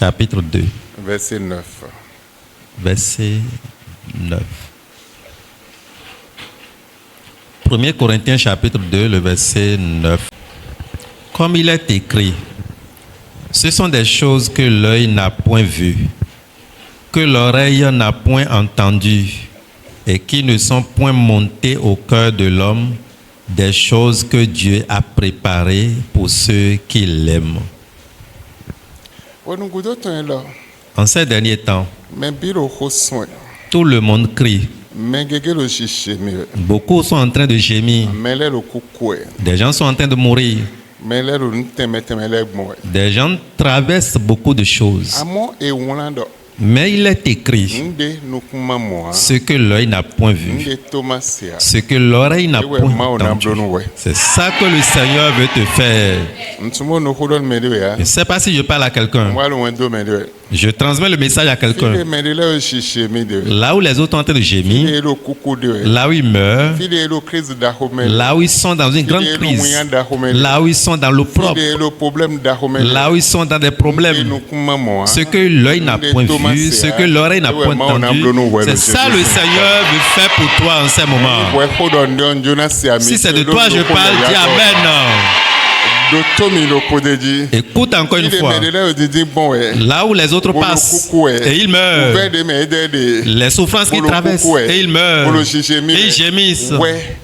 chapitre 2, verset 9. verset 9. 1 Corinthiens chapitre 2, le verset 9. Comme il est écrit, ce sont des choses que l'œil n'a point vues, que l'oreille n'a point entendues, et qui ne sont point montées au cœur de l'homme, des choses que Dieu a préparées pour ceux qui l'aiment. En ces derniers temps, tout le monde crie. Beaucoup sont en train de gémir. Des gens sont en train de mourir. Des gens traversent beaucoup de choses. Mais il est écrit, ce que l'œil n'a point vu, ce que l'oreille n'a point entendu. C'est ça que le Seigneur veut te faire. Je ne sais pas si je parle à quelqu'un. Je transmets le message à quelqu'un. Là où les autres sont en train de gémir, là où ils meurent, là où ils sont dans une grande crise, là où ils sont dans l'opprobre, là où ils sont dans des problèmes, ce que l'œil n'a point vu, ce que l'oreille n'a point entendu, c'est ça le Seigneur veut faire pour toi en ces moments. Si c'est de toi je parle, dis Amen. Écoute encore une fois. Là où les autres passent et ils meurent, les souffrances qu'ils traversent et ils meurent, et ils gémissent.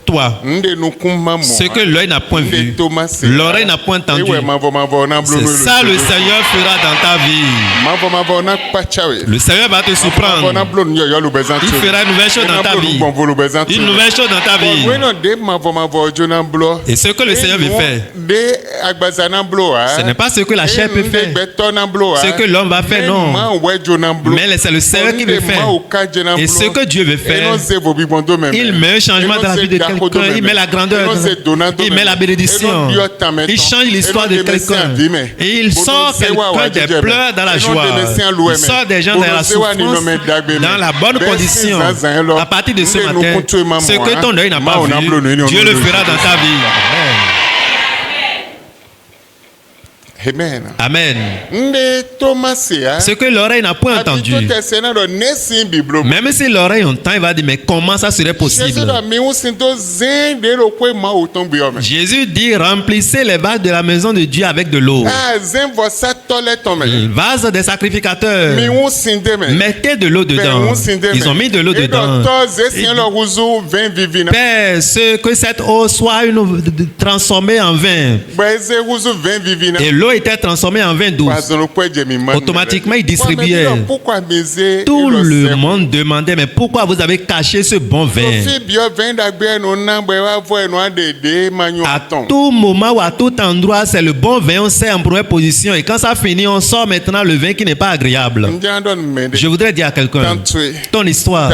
Toi, ce que l'œil n'a point vu, l'oreille n'a point entendu, c'est ça le Seigneur fera dans ta vie. Le Seigneur va te surprendre. Il fera une nouvelle chose dans ta vie. Une nouvelle chose dans ta vie. Et ce que le Seigneur veut faire, ce n'est pas ce que la chair peut faire, ce que l'homme va faire, non. Mais c'est le Seigneur qui veut faire. Et ce que Dieu veut faire, il met un changement dans la vie de quelqu'un, il met la grandeur, il met la bénédiction, il change l'histoire de quelqu'un. Et il sort quelqu'un des pleurs dans la joie. Il sort des gens dans la souffrance, dans la bonne condition. À partir de ce matin, ce que ton œil n'a pas vu, Dieu le fera dans ta vie. Amen. Amen. Ce que l'oreille n'a pas entendu, même si l'oreille entend, il va dire, mais comment ça serait possible? Jésus dit, remplissez les vases de la maison de Dieu avec de l'eau. Le vase des sacrificateurs, mettez de l'eau dedans. Ils ont mis de l'eau dedans. Père, que cette eau soit transformée en vin. Et l'eau était transformée en vin doux. Automatiquement, il distribuait. Tout le monde demandait, mais pourquoi vous avez caché ce bon vin? À tout moment ou à tout endroit, c'est le bon vin, on sait en première position. Et quand ça finit, on sort maintenant le vin qui n'est pas agréable. Je voudrais dire à quelqu'un, ton histoire,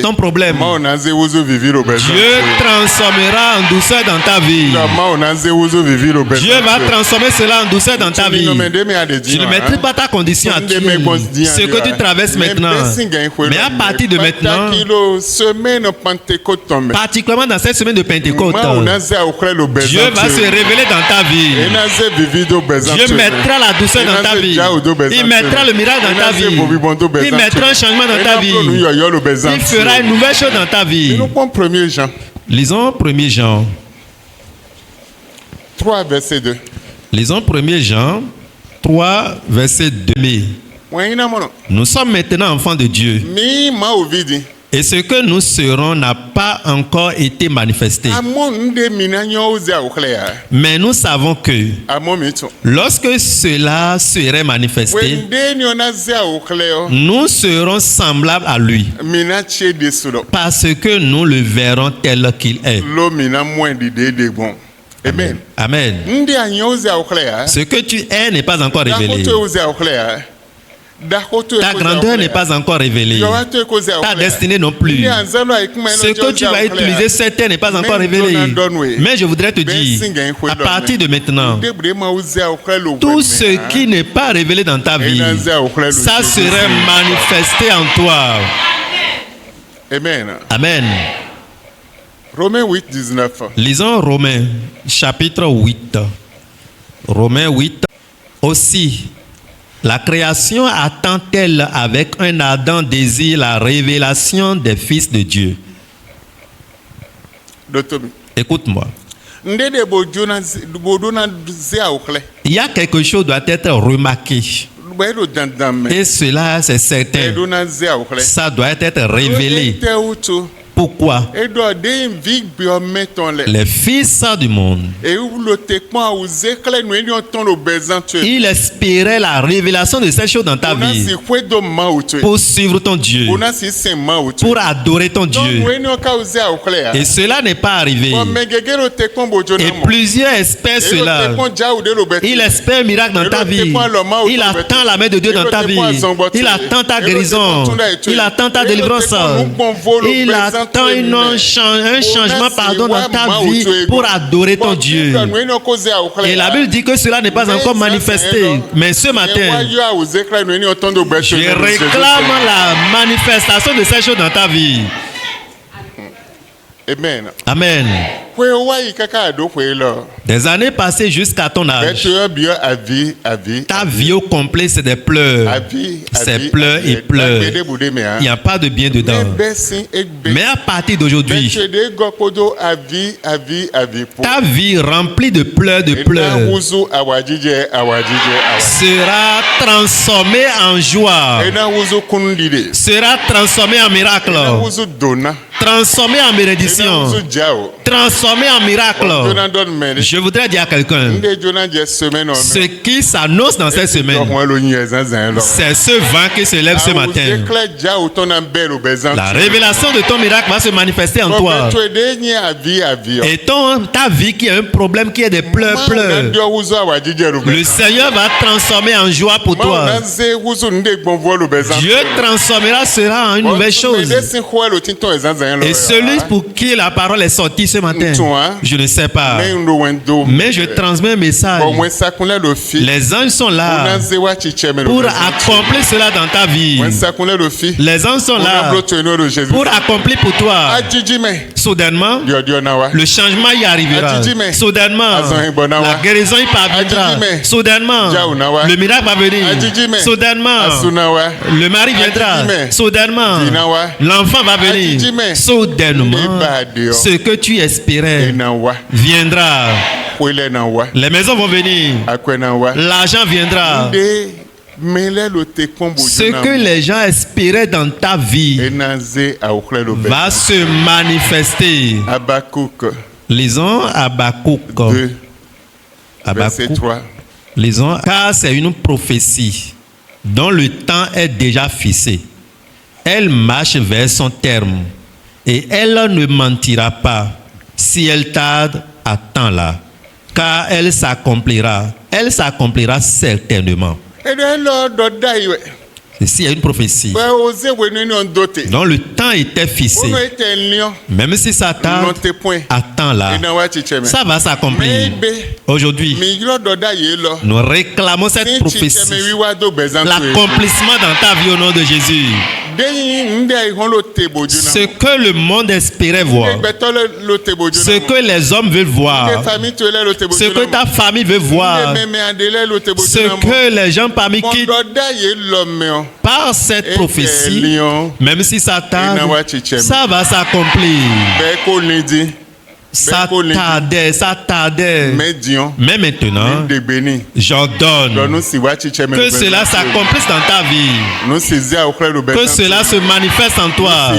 ton problème, Dieu transformera en douceur dans ta vie. Dieu va transformer cela en douceur dans ta vie. Tu ne maîtrises pas ta condition actuelle, ce que tu traverses maintenant. Mais à partir de maintenant, particulièrement dans cette semaine de Pentecôte, Dieu va se révéler dans ta vie. Dieu mettra la douceur dans ta vie. Il mettra le miracle dans ta vie. Il mettra un changement dans ta vie. Il fera une nouvelle chose dans ta vie. Lisons 1 Jean 3, verset 2. Lisons 1 Jean 3, verset 2. Nous sommes maintenant enfants de Dieu. Et ce que nous serons n'a pas encore été manifesté. Mais nous savons que lorsque cela serait manifesté, nous serons semblables à lui. Parce que nous le verrons tel qu'il est. Amen. Amen. Ce que tu es n'est pas encore révélé. Ta grandeur n'est pas encore révélée. Ta destinée non plus. Ce que tu vas utiliser cette terre n'est pas encore révélé. Mais je voudrais te dire, à partir de maintenant, tout ce qui n'est pas révélé dans ta vie, ça serait manifesté en toi. Amen. Amen. Romains 8, 19. Lisons Romains chapitre 8. Romains 8 aussi. La création attend-elle avec un ardent désir la révélation des fils de Dieu? Écoute-moi. Il y a quelque chose qui doit être remarqué. Et cela, c'est certain. Ça doit être révélé. Pourquoi? Les fils du monde, ils espéraient la révélation de ces choses dans ta vie pour suivre ton Dieu, pour adorer ton Dieu. Et cela n'est pas arrivé. Et plusieurs espèrent cela. Il espère un miracle dans ta vie. Il attend la main de Dieu dans ta vie. Il attend ta guérison. Il attend ta délivrance. Il attend un changement dans ta vie pour adorer ton Dieu. Et la Bible dit que cela n'est pas encore manifesté. Mais ce matin, je réclame la manifestation de ces choses dans ta vie. Amen. Amen. Des années passées jusqu'à ton âge, ta vie au complet, c'est des pleurs. C'est pleurs et pleurs. Il n'y a pas de bien dedans. Mais à partir d'aujourd'hui, ta vie remplie de pleurs, sera transformée en joie, sera transformée en miracle, transformée en bénédiction, transformé en miracle. Je voudrais dire à quelqu'un, ce qui s'annonce dans cette semaine, c'est ce vent qui se lève ce matin. La révélation de ton miracle va se manifester en toi. Et ta vie qui a un problème, qui a des pleurs, le Seigneur va transformer en joie pour toi. Dieu transformera cela en une nouvelle chose. Et celui pour qui la parole est sortie ce matin, je ne sais pas, mais je transmets un message. Les anges sont là pour accomplir cela dans ta vie. Les anges sont là pour accomplir pour toi. Soudainement, le changement y arrivera. Soudainement, la guérison y parviendra. Soudainement, le miracle va venir. Soudainement, le mari viendra. Soudainement, l'enfant va venir. Soudainement, ce que tu espérais viendra. Les maisons vont venir. L'argent viendra. Ce que les gens espéraient dans ta vie va se manifester. Lisons Habakkuk. Verset 3. Lisons, car c'est une prophétie dont le temps est déjà fixé. Elle marche vers son terme et elle ne mentira pas. Si elle tarde, attends-la, car elle s'accomplira certainement. Ici, il y a une prophétie dont le temps était fixé. Même si ça tarde, attends-la. Ça va s'accomplir. Aujourd'hui, nous réclamons cette prophétie. L'accomplissement dans ta vie au nom de Jésus. Ce que le monde espérait voir, ce que les hommes veulent voir, ce que ta famille veut voir, ce que les gens parmi qui, par cette prophétie, même si ça tarde, ça va s'accomplir. Ça tardait. Mais maintenant, j'ordonne que cela s'accomplisse dans ta vie. Que cela se manifeste en toi.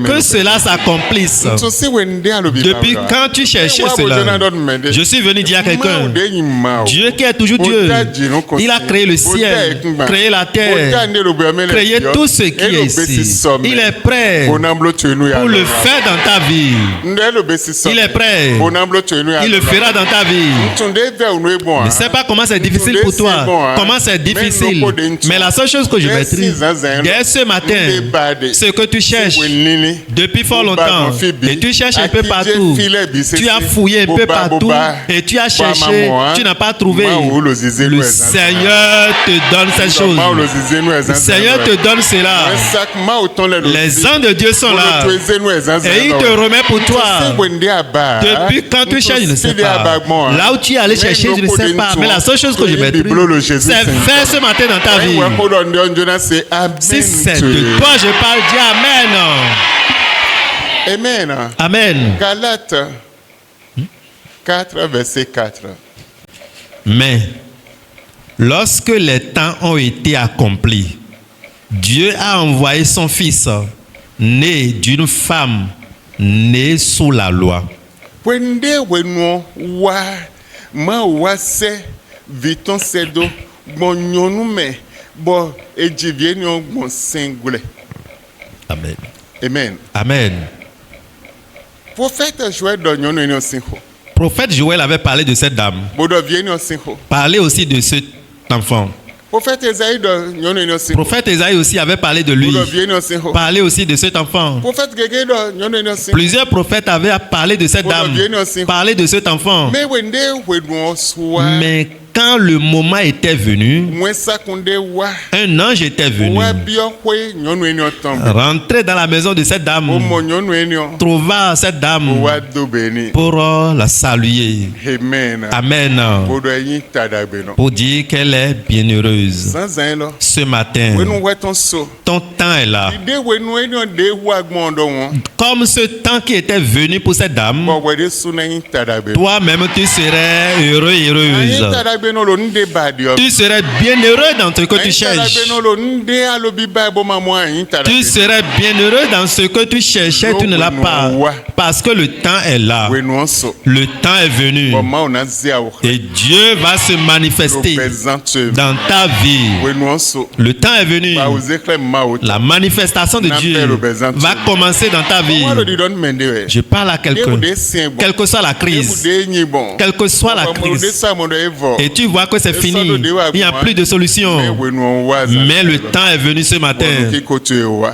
Que cela s'accomplisse. Depuis quand tu cherchais cela, je suis venu dire à quelqu'un, Dieu qui est toujours Dieu, il a créé le ciel, créé la terre, créé tout ce qui est ici. Il est prêt pour le faire dans ta vie. Il est prêt. Il le fera dans ta vie. Je ne sais pas comment c'est difficile pour toi. Comment c'est difficile. Mais la seule chose que je maîtrise, dès ce matin, ce que tu cherches depuis fort longtemps, et tu cherches un peu partout, tu as fouillé un peu partout, et tu as cherché, tu n'as pas trouvé. Le Seigneur te donne cette chose. Le Seigneur te donne cela. Les anges de Dieu sont là. Et il te remet pour toi. Depuis quand tu cherches, je ne sais pas. Là où tu es allé chercher, je ne sais pas. Mais la seule chose que je maîtrise, c'est faire ce matin dans ta vie. Si c'est de toi, je parle, dis Amen. Amen. Amen. Galates 4, verset 4. Mais lorsque les temps ont été accomplis, Dieu a envoyé son Fils, né d'une femme, né sous la loi. Amen. Amen. Amen. Prophète Joël avait parlé de cette dame. Parlé aussi de cet enfant. Prophète Esaïe aussi avait parlé de lui. Parlé aussi de cet enfant. Plusieurs prophètes avaient parlé de cette dame. Parlé de cet enfant. Mais quand le moment était venu, un ange était venu, rentrer dans la maison de cette dame, trouva cette dame pour la saluer. Amen. Pour dire qu'elle est bienheureuse. Ce matin, ton temps est là. Comme ce temps qui était venu pour cette dame, toi-même tu serais heureux et heureuse. Tu serais bien heureux dans ce que tu cherches. Tu serais bien heureux dans ce que tu cherchais, tu ne l'as pas. Parce que le temps est là. Le temps est venu. Et Dieu va se manifester dans ta vie. Le temps est venu. La manifestation de Dieu va commencer dans ta vie. Je parle à quelqu'un. Quelle que soit la crise. Quelle que soit la crise. Et tu vois que c'est fini. Il n'y a plus de solution. Mais le temps est venu ce matin.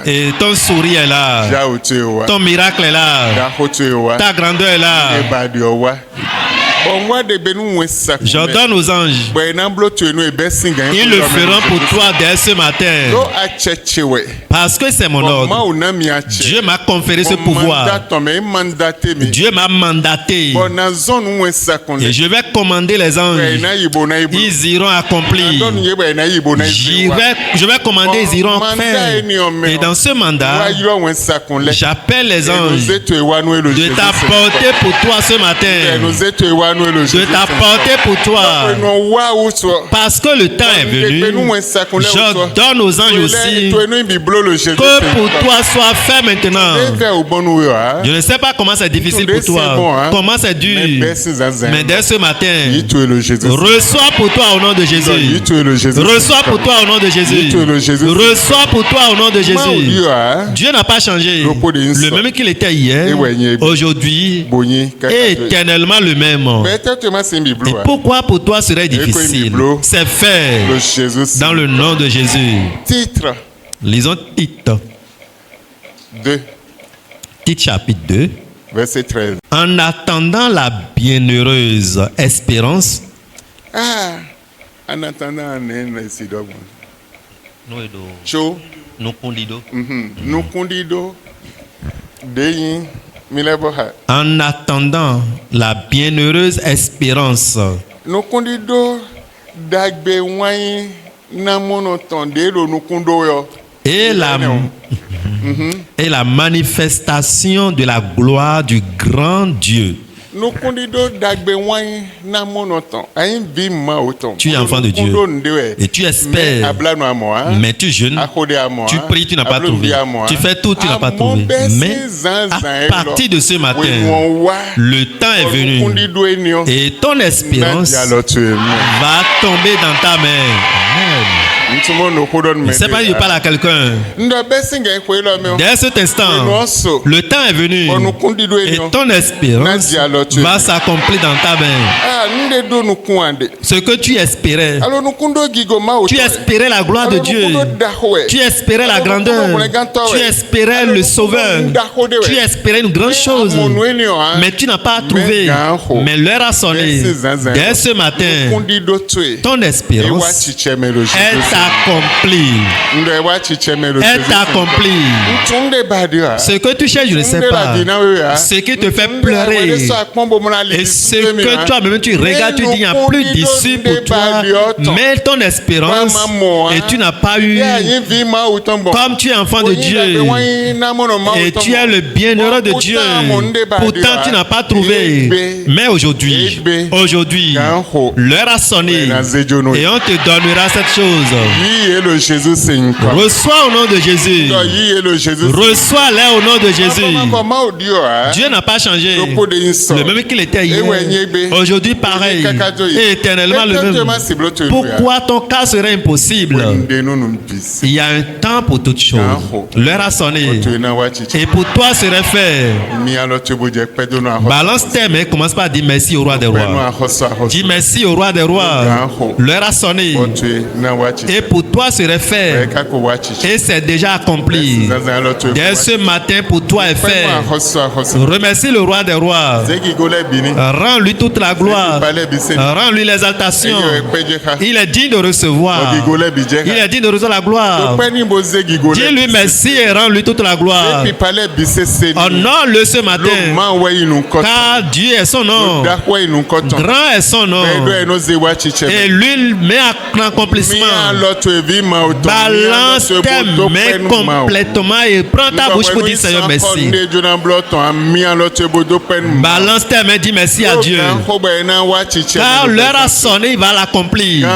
Et ton sourire est là. Ton miracle est là. Ta grandeur est là. J'ordonne aux anges. Ils le feront pour toi dès ce matin. Parce que c'est mon ordre. Dieu m'a conféré ce pouvoir. Dieu m'a mandaté. Et je vais commander les anges. Ils iront accomplir. Je vais commander, ils iront faire. Et dans ce mandat, j'appelle les anges de t'apporter pour toi ce matin. De t'apporter pour toi. Parce que le temps est venu. Je donne aux anges aussi que pour toi soit fait maintenant. Je ne sais pas comment c'est difficile pour toi. Comment c'est dur. Mais dès ce matin, reçois pour toi au nom de Jésus. Reçois pour toi au nom de Jésus. Reçois pour toi au nom de Jésus. Dieu n'a pas changé. Le même qu'il était hier, aujourd'hui, et éternellement le même. Et pourquoi pour toi serait difficile? C'est fait dans le nom de Jésus. Titre. Lisons titre. 2. Titre chapitre 2. Verset 13. En attendant la bienheureuse espérance. En attendant un sido. Nous condido. Nous condido. Deyin. En attendant la bienheureuse espérance. Et la manifestation de la gloire du grand Dieu. Tu es enfant de Dieu et tu espères, mais tu jeûnes, tu pries, tu n'as pas trouvé. Tu fais tout, tu n'as pas trouvé. Mais à partir de ce matin, le temps est venu et ton espérance va tomber dans ta main. Amen. Je ne sais pas si je parle à quelqu'un. Dès cet instant, le temps est venu et ton espérance va s'accomplir dans ta main. Ce que tu espérais, tu espérais la gloire de Dieu, tu espérais la grandeur, tu espérais le Sauveur, tu espérais une grande chose, mais tu n'as pas trouvé. Mais l'heure a sonné. Dès ce matin, ton espérance est accompli. Est accompli. Ce que tu cherches, je ne sais pas. Ce qui te fait pleurer. Et ce que toi-même tu regardes, tu dis, il n'y a plus d'issue pour toi. Mais ton espérance, et tu n'as pas eu. Comme tu es enfant de Dieu, et tu es le bienheureux de Dieu. Pourtant, tu n'as pas trouvé. Mais aujourd'hui, l'heure a sonné. Et on te donnera cette chose. Reçois au nom de Jésus. Reçois-les au nom de Jésus. Dieu n'a pas changé. Le même qu'il était hier. Aujourd'hui, pareil. Et éternellement le même. Pourquoi ton cas serait impossible? Il y a un temps pour toutes choses. L'heure a sonné. Et pour toi serait fait. Balance tes mains, commence par dire merci au roi des rois. Dis merci au roi des rois. L'heure a sonné. Et pour toi serait fait. Et c'est déjà accompli. Dès ce matin pour toi est fait. Remercie le roi des rois. Rends-lui toute la gloire. Rends-lui l'exaltation. Il est digne de recevoir. Il est digne de recevoir la gloire. Dis-lui merci et rends-lui toute la gloire. Honore-le ce matin. Car Dieu est son nom. Grand est son nom. Et lui met en accomplissement. Balance tes mains complètement et prends ta bouche pour dire Seigneur merci. Balance tes mains, dis merci à Dieu. Car l'heure a sonné, il va l'accomplir.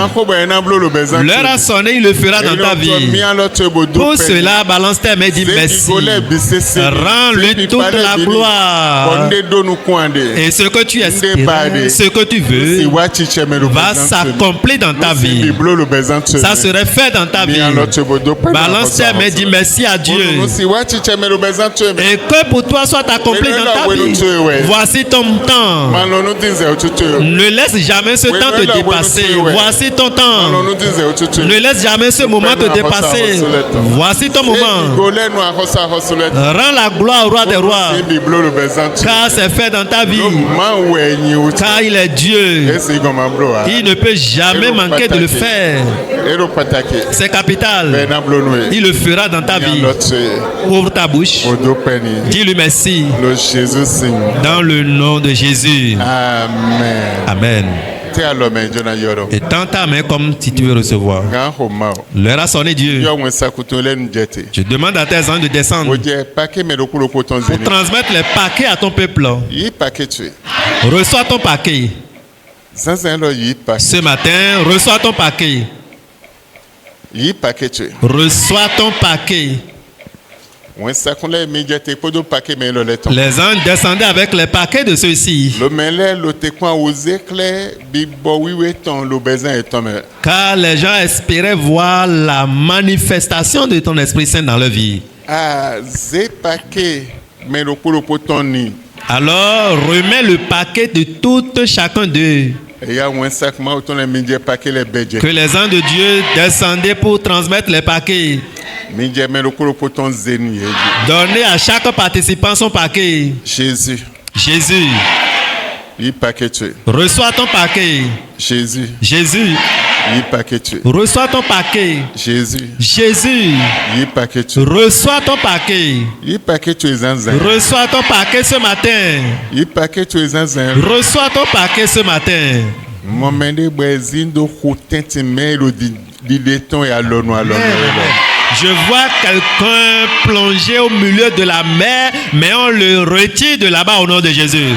L'heure a sonné, il le fera dans ta vie. Pour cela, balance tes mains, dis merci. Rends-lui toute la gloire. Et ce que tu espères, ce que tu veux, va s'accomplir dans ta vie. Ça serait fait dans ta vie. Balance tes mains, dis merci à Dieu. Et que pour toi soit accompli dans ta vie. Voici ton temps. Ne laisse jamais ce temps te dépasser. Voici ton temps. Ne laisse jamais ce moment te dépasser. Voici ton moment. Rends la gloire au roi des rois. Car c'est fait dans ta vie. Car il est Dieu. Il ne peut jamais manquer de le faire. C'est capital. Il le fera dans ta vie. Ouvre ta bouche. Dis-lui merci. Dans le nom de Jésus. Amen. Amen. Et tends ta main comme si tu veux recevoir. L'heure a sonné, Dieu. Je demande à tes anges de descendre pour transmettre les paquets à ton peuple. Reçois ton paquet. Ce matin, reçois ton paquet. Reçois ton paquet. Les anges descendaient avec les paquets de ceux-ci. Car les gens espéraient voir la manifestation de ton Esprit Saint dans leur vie. Alors, remets le paquet de tout chacun d'eux. Que les anges de Dieu descendaient pour transmettre les paquets. Donnez à chaque participant son paquet. Jésus. Reçois ton paquet. Jésus. Reçois ton paquet. Jésus. Reçois ton paquet. Reçois ton paquet ce matin. Reçois ton paquet ce matin. Je vois quelqu'un plonger au milieu de la mer, mais on le retire de là-bas au nom de Jésus.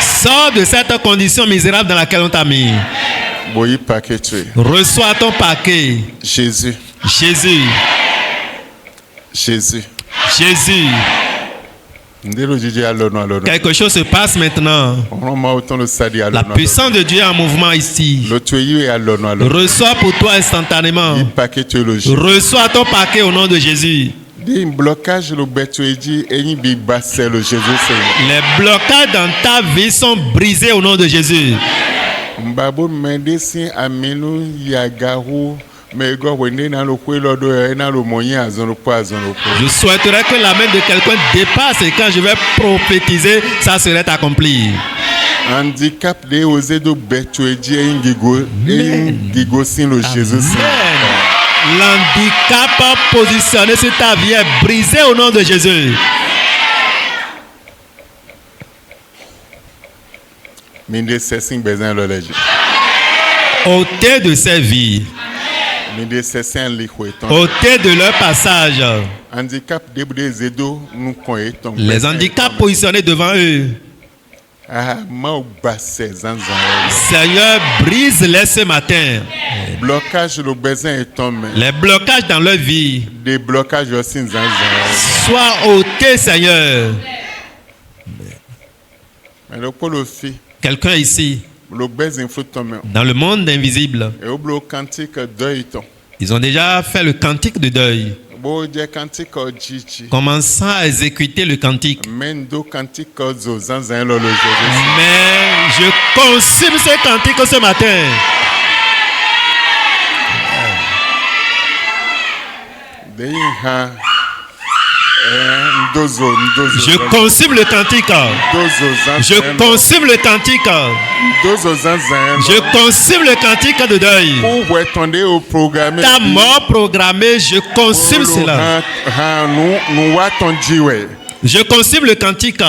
Sors de cette condition misérable dans laquelle on t'a mis. Reçois ton paquet. Jésus. Quelque chose se passe maintenant. La puissance de Dieu est en mouvement ici. Reçois pour toi instantanément. Reçois ton paquet au nom de Jésus. Les blocages dans ta vie sont brisés au nom de Jésus. Je souhaiterais que la main de quelqu'un dépasse et quand je vais prophétiser, ça serait accompli. Handicap de oser de betueji ingigo sin le Jésus. L'handicap positionné sur ta vie est brisé au nom de Jésus. Ôtez de ces vies. Ôtez de leur passage. Les handicaps positionnés devant eux. Seigneur, brise-les ce matin. Les blocages dans leur vie. Soient ôtés, Seigneur. Quelqu'un ici, dans le monde invisible, ils ont déjà fait le cantique de deuil. Commençant à exécuter le cantique. Mais je consume ce cantique ce matin. Je consume le cantique. Je consume le cantique. Je consume le cantique de deuil. Ta mort programmée, je consume cela. Je consume le cantique.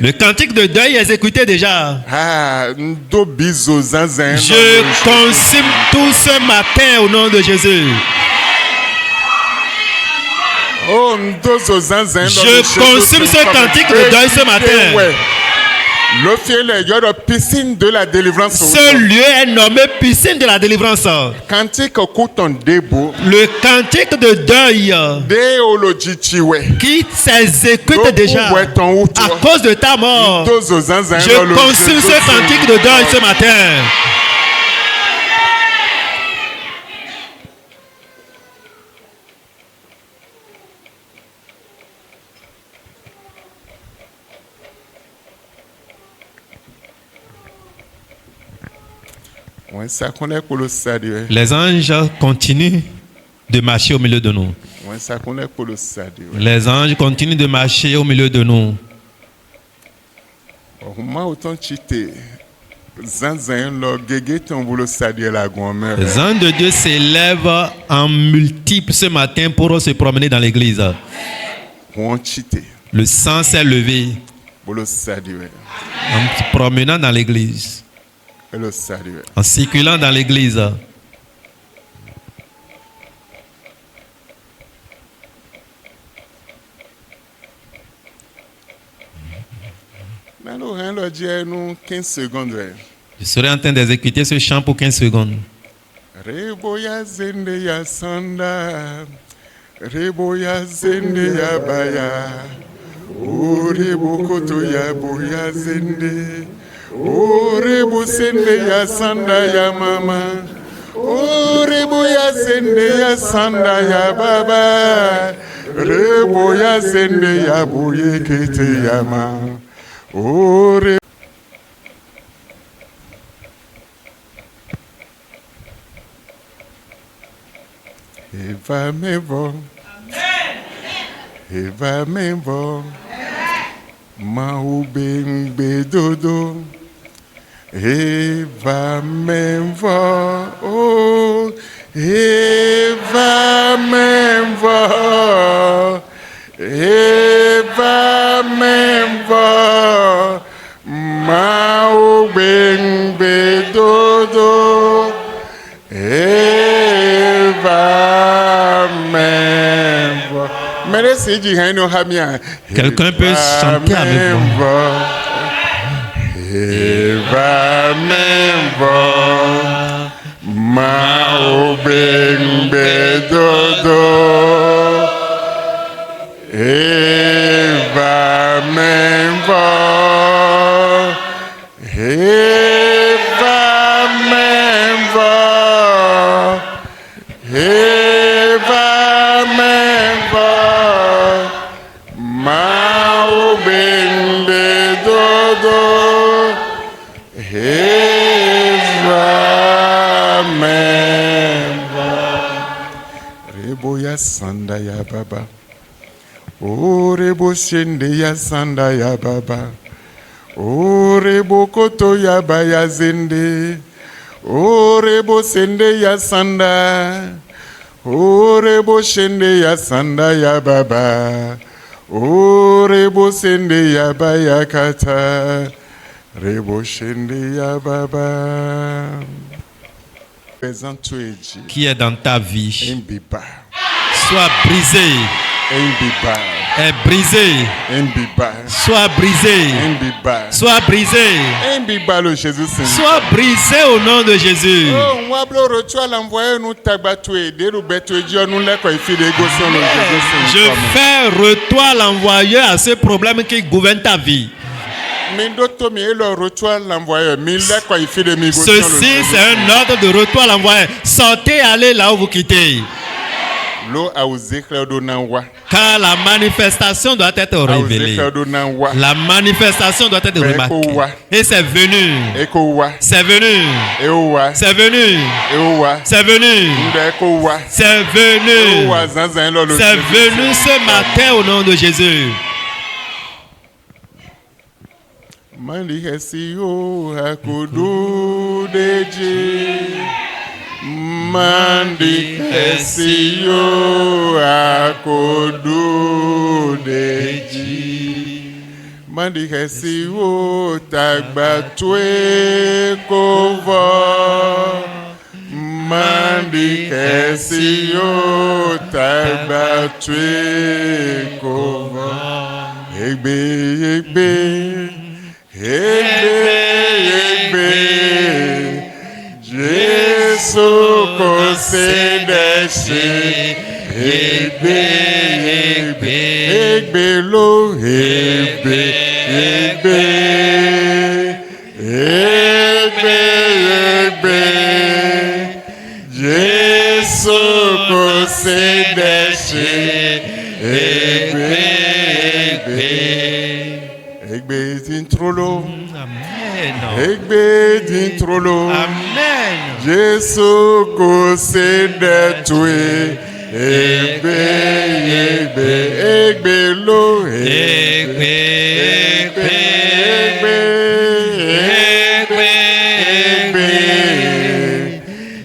Le cantique de deuil est exécuté déjà. Je consume tout ce matin au nom de Jésus. Je consume ce cantique de deuil ce matin. Ce lieu est nommé piscine de la délivrance. Le cantique de deuil qui s'exécute déjà à cause de ta mort. Je consume ce cantique de deuil ce matin. Les anges continuent de marcher au milieu de nous. Les anges continuent de marcher au milieu de nous. Les anges de Dieu s'élèvent en multiples ce matin pour se promener dans l'église. Le sang s'est levé en se promenant dans l'église. En circulant dans l'église. Je serai en train d'exécuter ce chant pour 15 secondes. Reboya zende ya sanda, reboya zende ya baya, rebokoto ya boya zende. Rebo sende ya sanda ya mama, rebo ya sende ya sanda ya baba, rebo ya sende ya boye kete ya ma, Eva mevo, Eva mevo, maubengbe dodo. Eva m'envoie, oh, Eva m'envoie, Eva m'envoie, Mao Bengbe Dodo, Eva m'envoie. Quelqu'un peut chanter avec moi. Eva m'envoie, Mao Bengbe Dodo, Eva m'envoie, Eva m'envoie, Eva m'envoie, Mao Bengbe Dodo. Eva m'envoie, Reboya sanda ya baba, Orebo shende ya sanda ya baba. Orebo koto ya baya zende. Orebo sende ya sanda. Orebo shende ya sanda ya baba. Orebo sende ya baya kata. Rebo shende ya baba. Qui est dans ta vie soit brisé. Est brisé. Soit brisé. Soit brisé. Soit brisé au nom de Jésus. Je fais retour l'envoyeur à ce problème qui gouverne ta vie. Ceci, c'est un ordre de retour à l'envoyeur. Sortez, allez là où vous quittez. Car la manifestation doit être révélée. La manifestation doit être remarquée. Et c'est venu. C'est venu. C'est venu. C'est venu. C'est venu. C'est venu ce matin au nom de Jésus. Mandi hesiyo hakudu deji. Mandi hesiyo hakudu deji. Mandi hesiyo tagbatwe kova. Mandi hesiyo tagbatwe kova. Egbe. Jésus concède-se. Lo. Jésus concède-se. Amen. Jésus concède tué. Lo.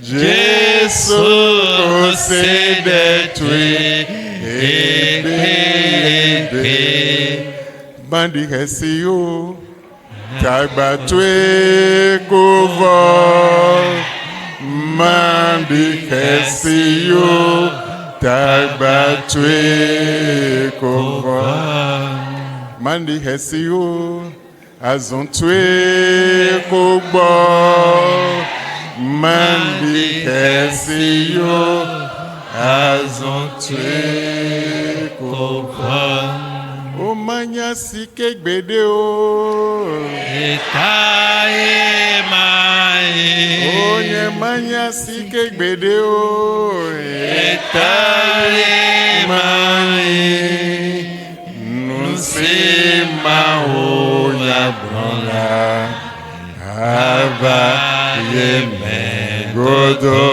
Jésus concède tué. Bandi hesiyo tagbatwe kuvo. Mandi hesiyo tagbatwe kuvo. Mandi hesiyo azontwe kubo. Mandi hesiyo azontwe kubo. O manya sike gbede o. Etae mai. Onye manya sike gbede o. Etae mai. Nusima o ya bronla. Ava yeme godo.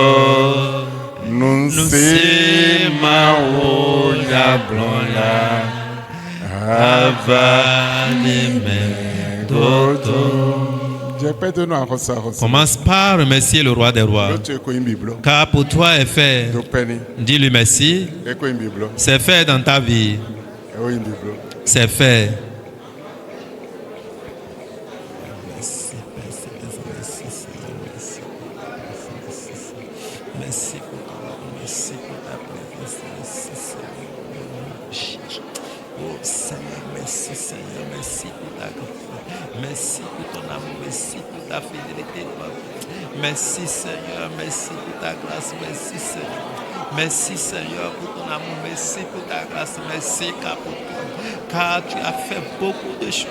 Nusima o ya bronla. Commence par remercier le roi des rois. Car pour toi est fait. Dis-lui merci. C'est fait dans ta vie. C'est fait. Merci pour ton amour, merci pour ta fidélité. Merci Seigneur, merci pour ta grâce, merci Seigneur. Merci Seigneur pour ton amour, merci pour ta grâce, merci car tu as fait beaucoup de choses.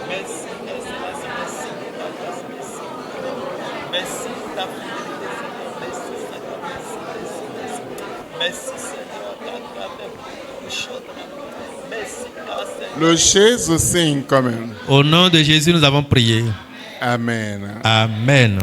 Merci, merci pour ta grâce, merci pour ta fidélité, merci Seigneur, merci Seigneur, car tu as fait beaucoup de choses. Le Jésus sing quand même. Au nom de Jésus, nous avons prié. Amen. Amen.